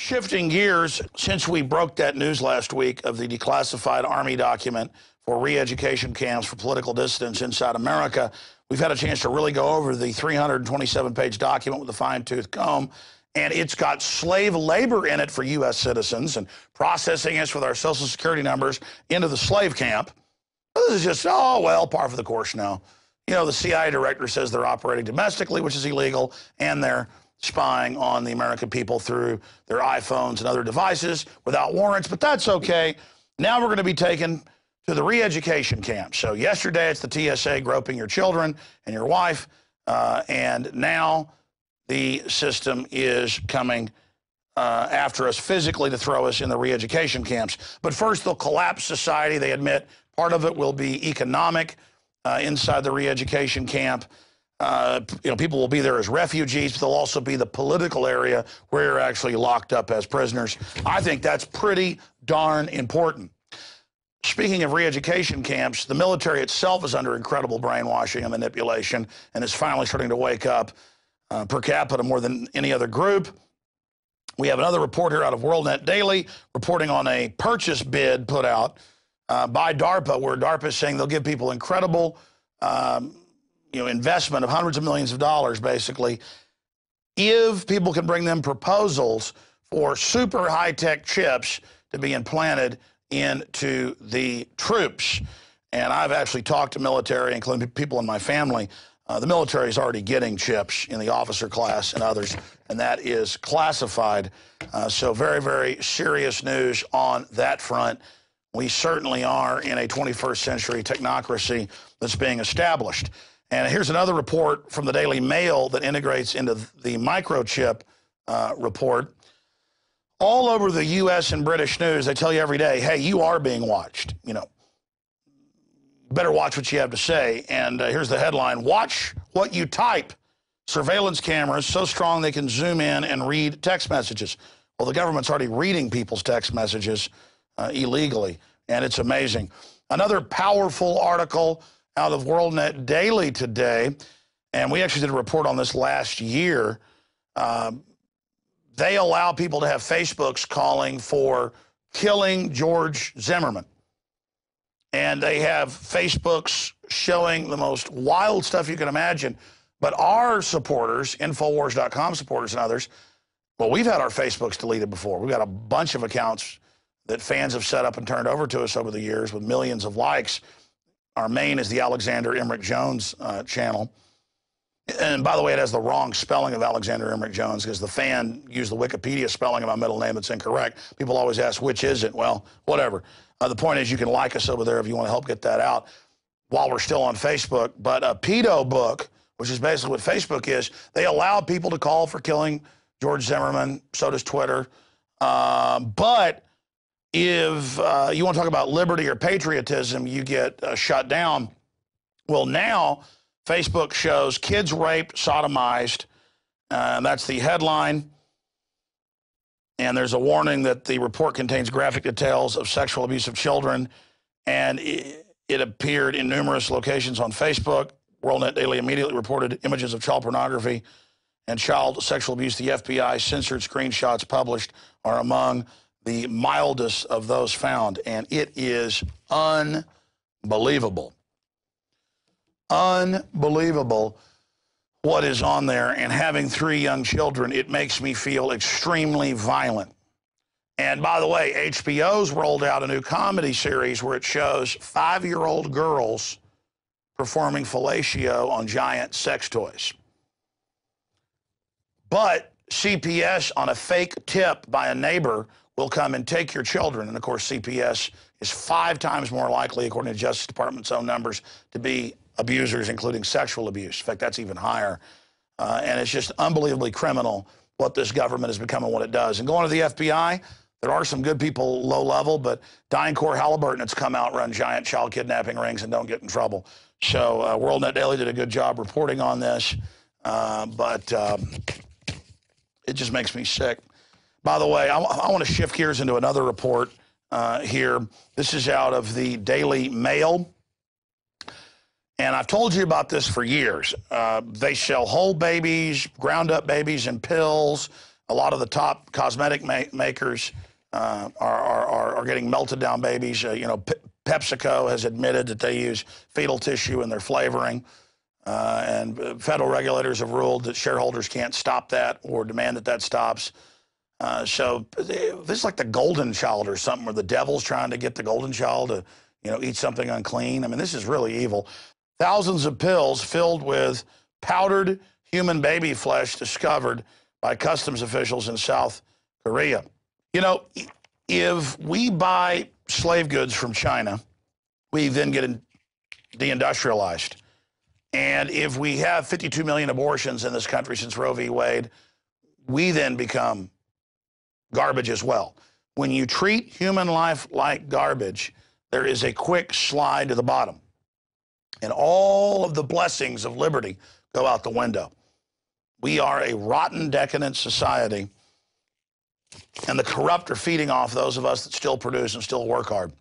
Shifting gears, since we broke that news last week of the declassified Army document for re-education camps for political dissidents inside America, we've had a chance to really go over the 327-page document with a fine-tooth comb, and it's got slave labor in it for U.S. citizens and processing us with our Social Security numbers into the slave camp. This is just, oh, well, par for the course now. You know, the CIA director says they're operating domestically, which is illegal, and they're spying on the American people through their iPhones and other devices without warrants, but that's okay. Now we're going to be taken to the re-education camp. So yesterday it's the TSA groping your children and your wife, and now the system is coming after us physically to throw us in the re-education camps. But first they'll collapse society. They admit part of it will be economic inside the re-education camp. You know, people will be there as refugees, but they'll also be the political area where you're actually locked up as prisoners. I think that's pretty darn important. Speaking of re-education camps, the military itself is under incredible brainwashing and manipulation and is finally starting to wake up per capita more than any other group. We have another report here out of WorldNet Daily reporting on a purchase bid put out by DARPA, where DARPA is saying they'll give people incredible investment of hundreds of millions of dollars, basically, if people can bring them proposals for super high-tech chips to be implanted into the troops. And I've actually talked to military, including people in my family. The military is already getting chips in the officer class and others, and that is classified. So very, very serious news on that front. We certainly are in a 21st century technocracy that's being established. And here's another report from the Daily Mail that integrates into the microchip report. All over the U.S. and British news, they tell you every day, hey, you are being watched. You know, better watch what you have to say. And here's the headline: watch what you type. Surveillance cameras so strong they can zoom in and read text messages. Well, the government's already reading people's text messages illegally, and it's amazing. Another powerful article out of WorldNet Daily today, and we actually did a report on this last year. They allow people to have Facebooks calling for killing George Zimmerman. And they have Facebooks showing the most wild stuff you can imagine. But our supporters, Infowars.com supporters and others, well, we've had our Facebooks deleted before. We've got a bunch of accounts that fans have set up and turned over to us over the years with millions of likes. Our main is the Alexander Emmerich Jones channel. And by the way, it has the wrong spelling of Alexander Emmerich Jones because the fan used the Wikipedia spelling of my middle name that's incorrect. People always ask, which is it? Well, whatever. The point is you can like us over there if you want to help get that out while we're still on Facebook. But a pedo book, which is basically what Facebook is, they allow people to call for killing George Zimmerman. So does Twitter. But if you want to talk about liberty or patriotism, you get shut down. Well, now Facebook shows kids raped, sodomized. That's the headline. And there's a warning that the report contains graphic details of sexual abuse of children. And it appeared in numerous locations on Facebook. WorldNet Daily immediately reported images of child pornography and child sexual abuse. The FBI censored screenshots published are among the mildest of those found. And it is unbelievable. Unbelievable what is on there. And having 3 young children, it makes me feel extremely violent. And by the way, HBO's rolled out a new comedy series where it shows 5-year-old girls performing fellatio on giant sex toys. But CPS, on a fake tip by a neighbor, will come and take your children. And of course, CPS is 5 times more likely, according to Justice Department's own numbers, to be abusers, including sexual abuse. In fact, that's even higher. And it's just unbelievably criminal what this government has become and what it does. And going to the FBI, there are some good people low level, but DynCorp Halliburton has come out, run giant child kidnapping rings, and don't get in trouble. So WorldNet Daily did a good job reporting on this, but it just makes me sick. By the way, I want to shift gears into another report here. This is out of the Daily Mail. And I've told you about this for years. They sell whole babies, ground up babies in pills. A lot of the top cosmetic makers are getting melted down babies. PepsiCo has admitted that they use fetal tissue in their flavoring. And federal regulators have ruled that shareholders can't stop that or demand that that stops. So this is like the golden child or something, where the devil's trying to get the golden child to, eat something unclean. I mean, this is really evil. Thousands of pills filled with powdered human baby flesh discovered by customs officials in South Korea. If we buy slave goods from China, we then get deindustrialized. And if we have 52 million abortions in this country since Roe v. Wade, we then become garbage as well. When you treat human life like garbage, there is a quick slide to the bottom. And all of the blessings of liberty go out the window. We are a rotten, decadent society, and the corrupt are feeding off those of us that still produce and still work hard.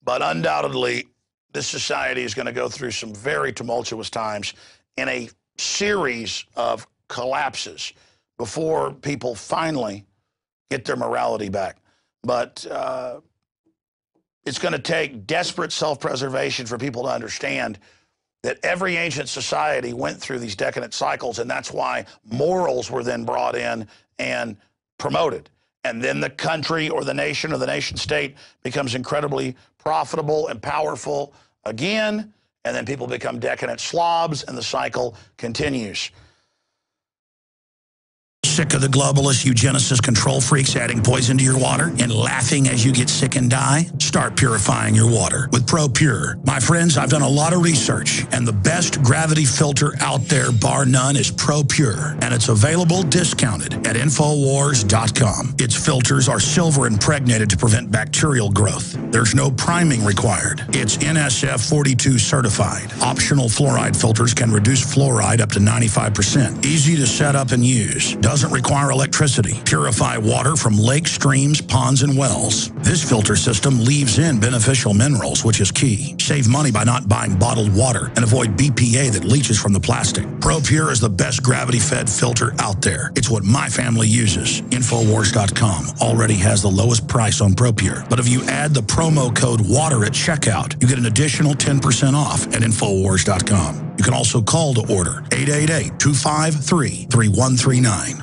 But undoubtedly, this society is going to go through some very tumultuous times in a series of collapses before people finally get their morality back. But it's going to take desperate self-preservation for people to understand that every ancient society went through these decadent cycles, and that's why morals were then brought in and promoted. And then the country or the nation state becomes incredibly profitable and powerful again, and then people become decadent slobs, and the cycle continues. Sick of the globalists, eugenicists, control freaks adding poison to your water and laughing as you get sick and die? Start purifying your water with ProPure. My friends, I've done a lot of research, and the best gravity filter out there, bar none, is ProPure, and it's available discounted at Infowars.com. Its filters are silver impregnated to prevent bacterial growth. There's no priming required. It's NSF 42 certified. Optional fluoride filters can reduce fluoride up to 95%. Easy to set up and use. Doesn't require electricity. Purify water from lakes, streams, ponds, and wells. This filter system leaves in beneficial minerals, which is key. Save money by not buying bottled water and avoid BPA that leaches from the plastic. ProPure is the best gravity-fed filter out there. It's what my family uses. Infowars.com already has the lowest price on ProPure. But if you add the promo code WATER at checkout, you get an additional 10% off at Infowars.com. You can also call to order 888-253-3139.